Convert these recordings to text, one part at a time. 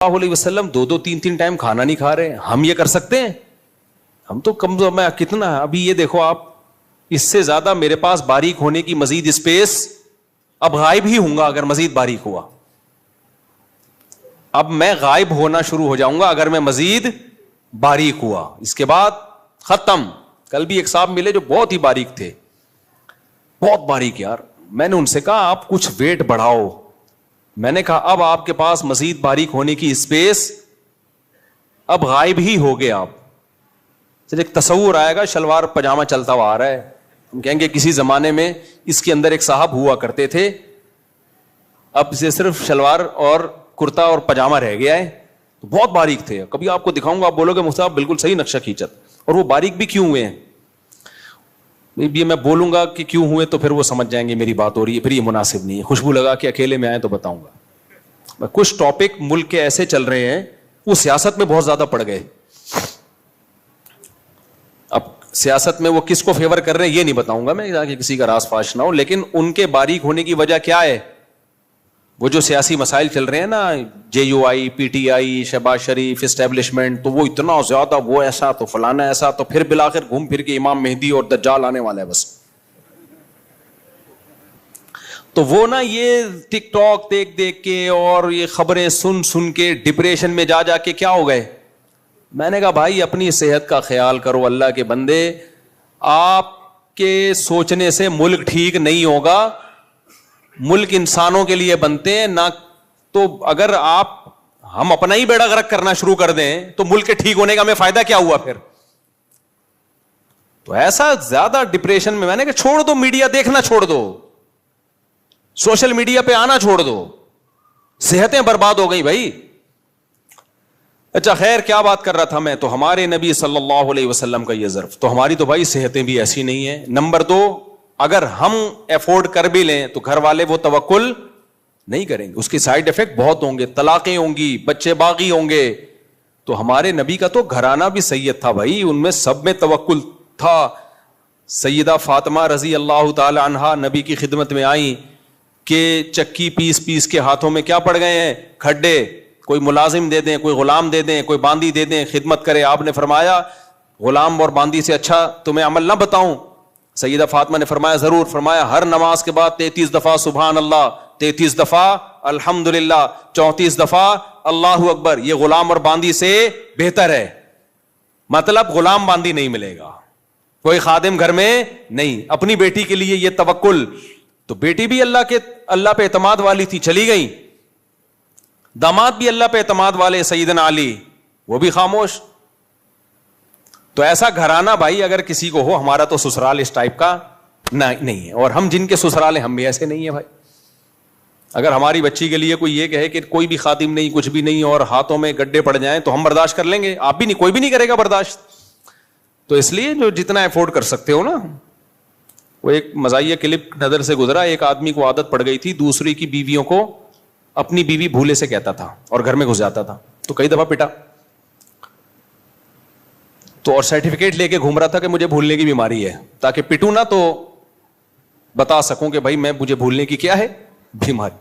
اللہ علیہ وسلم 2-3 ٹائم کھانا نہیں کھا رہے, ہم یہ کر سکتے ہیں؟ ہم تو کمزور. میں کتنا ابھی یہ دیکھو آپ, اس سے زیادہ میرے پاس باریک ہونے کی مزید اسپیس, اب غائب ہی ہوں گا اگر مزید باریک ہوا. اب میں غائب ہونا شروع ہو جاؤں گا اگر میں مزید باریک ہوا. اس کے بعد ختم. کل بھی ایک صاحب ملے جو بہت ہی باریک تھے, بہت باریک یار. میں نے ان سے کہا آپ کچھ ویٹ بڑھاؤ. میں نے کہا اب آپ کے پاس مزید باریک ہونے کی اسپیس, اب غائب ہی ہو گئے آپ. ایک تصور آئے گا شلوار پجامہ چلتا ہوا آ رہا ہے, ہم کہیں گے کسی زمانے میں اس کے اندر ایک صاحب ہوا کرتے تھے, اب سے صرف شلوار اور کرتا اور پجامہ رہ گیا ہے. بہت باریک تھے, کبھی آپ کو دکھاؤں گا آپ بولو گے مفتی صاحب بالکل صحیح نقشہ کھینچت. اور وہ باریک بھی کیوں ہوئے ہیں, یہ میں بولوں گا کہ کیوں ہوئے تو پھر وہ سمجھ جائیں گے میری بات ہو رہی ہے, پھر یہ مناسب نہیں ہے. خوشبو لگا کہ اکیلے میں آئے تو بتاؤں گا. کچھ ٹاپک ملک کے ایسے چل رہے ہیں وہ سیاست میں بہت زیادہ پڑ گئے. اب سیاست میں وہ کس کو فیور کر رہے ہیں یہ نہیں بتاؤں گا میں تاکہ کسی کا راز فاش نہ ہو, لیکن ان کے باریک ہونے کی وجہ کیا ہے؟ وہ جو سیاسی مسائل چل رہے ہیں نا, JUI, PTI, شہباز شریف, اسٹیبلشمنٹ, تو وہ اتنا زیادہ وہ ایسا تو فلانا ایسا, تو پھر بالآخر گھوم پھر کے امام مہدی اور دجال آنے والا ہے بس. تو وہ نا یہ ٹک ٹاک دیکھ دیکھ کے اور یہ خبریں سن سن کے ڈپریشن میں جا کے کیا ہو گئے. میں نے کہا بھائی اپنی صحت کا خیال کرو اللہ کے بندے, آپ کے سوچنے سے ملک ٹھیک نہیں ہوگا. ملک انسانوں کے لیے بنتے ہیں نہ, تو اگر ہم اپنا ہی بیڑا غرق کرنا شروع کر دیں تو ملک کے ٹھیک ہونے کا ہمیں فائدہ کیا ہوا پھر؟ تو ایسا زیادہ ڈپریشن میں نے کہا چھوڑ دو, میڈیا دیکھنا چھوڑ دو, سوشل میڈیا پہ آنا چھوڑ دو, صحتیں برباد ہو گئی بھائی. اچھا خیر کیا بات کر رہا تھا میں, تو ہمارے نبی صلی اللہ علیہ وسلم کا یہ ظرف, تو ہماری تو بھائی صحتیں بھی ایسی نہیں ہیں. نمبر 2, اگر ہم افورڈ کر بھی لیں تو گھر والے وہ توکل نہیں کریں گے, اس کے سائیڈ افیکٹ بہت ہوں گے, طلاقیں ہوں گی, بچے باغی ہوں گے. تو ہمارے نبی کا تو گھرانہ بھی سید تھا بھائی, ان میں سب میں توکل تھا. سیدہ فاطمہ رضی اللہ تعالی عنہا نبی کی خدمت میں آئیں کہ چکی پیس پیس کے ہاتھوں میں کیا پڑ گئے ہیں, کھڈے, کوئی ملازم دے دیں, کوئی غلام دے دیں, کوئی باندی دے دیں, خدمت کرے. آپ نے فرمایا غلام اور باندی سے اچھا تمہیں عمل نہ بتاؤں؟ سیدہ فاطمہ نے فرمایا ضرور. فرمایا ہر نماز کے بعد 33 دفعہ سبحان اللہ, 33 دفعہ الحمدللہ, 34 دفعہ اللہ اکبر, یہ غلام اور باندی سے بہتر ہے. مطلب غلام باندی نہیں ملے گا, کوئی خادم گھر میں نہیں. اپنی بیٹی کے لیے یہ توکل, تو بیٹی بھی اللہ پہ اعتماد والی تھی, چلی گئی. داماد بھی اللہ پہ اعتماد والے, سیدنا علی, وہ بھی خاموش. تو ایسا گھرانہ بھائی اگر کسی کو ہو, ہمارا تو سسرال اس ٹائپ کا نہیں ہے, اور ہم جن کے سسرال ہیں ہم بھی ایسے نہیں ہیں بھائی. اگر ہماری بچی کے لیے کوئی یہ کہے کہ کوئی بھی خادم نہیں, کچھ بھی نہیں, اور ہاتھوں میں گڈھے پڑ جائیں تو ہم برداشت کر لیں گے, آپ بھی نہیں, کوئی بھی نہیں کرے گا برداشت. تو اس لیے جو جتنا افورڈ کر سکتے ہو نا. وہ ایک مزاحیہ کلپ نظر سے گزرا, ایک آدمی کو عادت پڑ گئی تھی دوسری کی بیویوں کو اپنی بیوی بھولے سے کہتا تھا اور گھر میں گھس جاتا تھا, تو کئی دفعہ پٹا. تو اور سرٹیفکیٹ لے کے گھوم رہا تھا کہ مجھے بھولنے کی بیماری ہے, تاکہ پٹوں نہ تو بتا سکوں کہ بھائی میں مجھے بھولنے کی کیا ہے بیماری.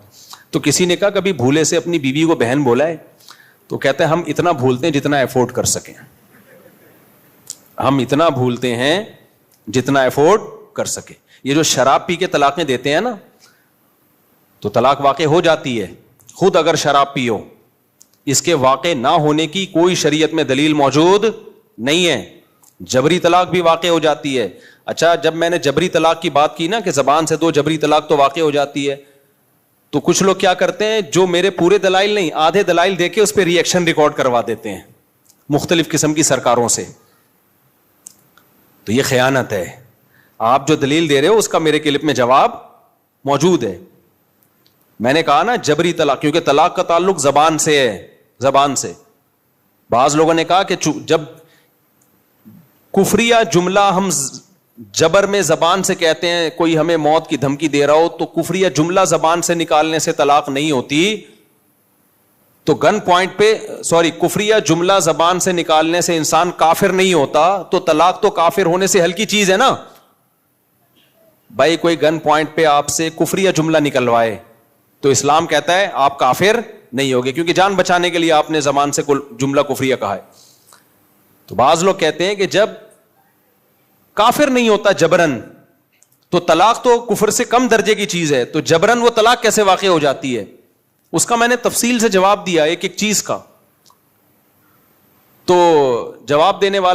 تو کسی نے کہا کبھی بھولے سے اپنی بیوی کو بہن بولا ہے؟ تو کہتے ہیں ہم اتنا بھولتے ہیں جتنا افورڈ کر سکیں. ہم اتنا بھولتے ہیں جتنا افورڈ کر سکے. یہ جو شراب پی کے طلاقیں دیتے ہیں نا, تو طلاق واقع ہو جاتی ہے. خود اگر شراب پیو, اس کے واقع نہ ہونے کی کوئی شریعت میں دلیل موجود نہیں ہے. جبری طلاق بھی واقع ہو جاتی ہے. اچھا جب میں نے جبری طلاق کی بات کی نا کہ زبان سے 2 جبری طلاق تو واقع ہو جاتی ہے, تو کچھ لوگ کیا کرتے ہیں, جو میرے پورے دلائل نہیں آدھے دلائل دے کے اس پہ ری ایکشن ریکارڈ کروا دیتے ہیں مختلف قسم کی سرکاروں سے. تو یہ خیانت ہے. آپ جو دلیل دے رہے ہو اس کا میرے کلپ میں جواب موجود ہے. میں نے کہا نا جبری طلاق, کیونکہ طلاق کا تعلق زبان سے ہے, زبان سے. بعض لوگوں نے کہا کہ جب کفریہ جملہ ہم جبر میں زبان سے کہتے ہیں, کوئی ہمیں موت کی دھمکی دے رہا ہو, تو کفریہ جملہ زبان سے نکالنے سے طلاق نہیں ہوتی. تو گن پوائنٹ پہ کفریہ جملہ زبان سے نکالنے سے انسان کافر نہیں ہوتا, تو طلاق تو کافر ہونے سے ہلکی چیز ہے نا بھائی. کوئی گن پوائنٹ پہ آپ سے کفریہ جملہ نکلوائے تو اسلام کہتا ہے آپ کافر نہیں ہوگے, کیونکہ جان بچانے کے لیے آپ نے زبان سے جملہ کفریہ کہا ہے. تو بعض لوگ کہتے ہیں کہ جب کافر نہیں ہوتا جبرن, تو طلاق تو کفر سے کم درجے کی چیز ہے, تو جبرن وہ طلاق کیسے واقع ہو جاتی ہے؟ اس کا میں نے تفصیل سے جواب دیا ایک ایک چیز کا. تو جواب دینے والا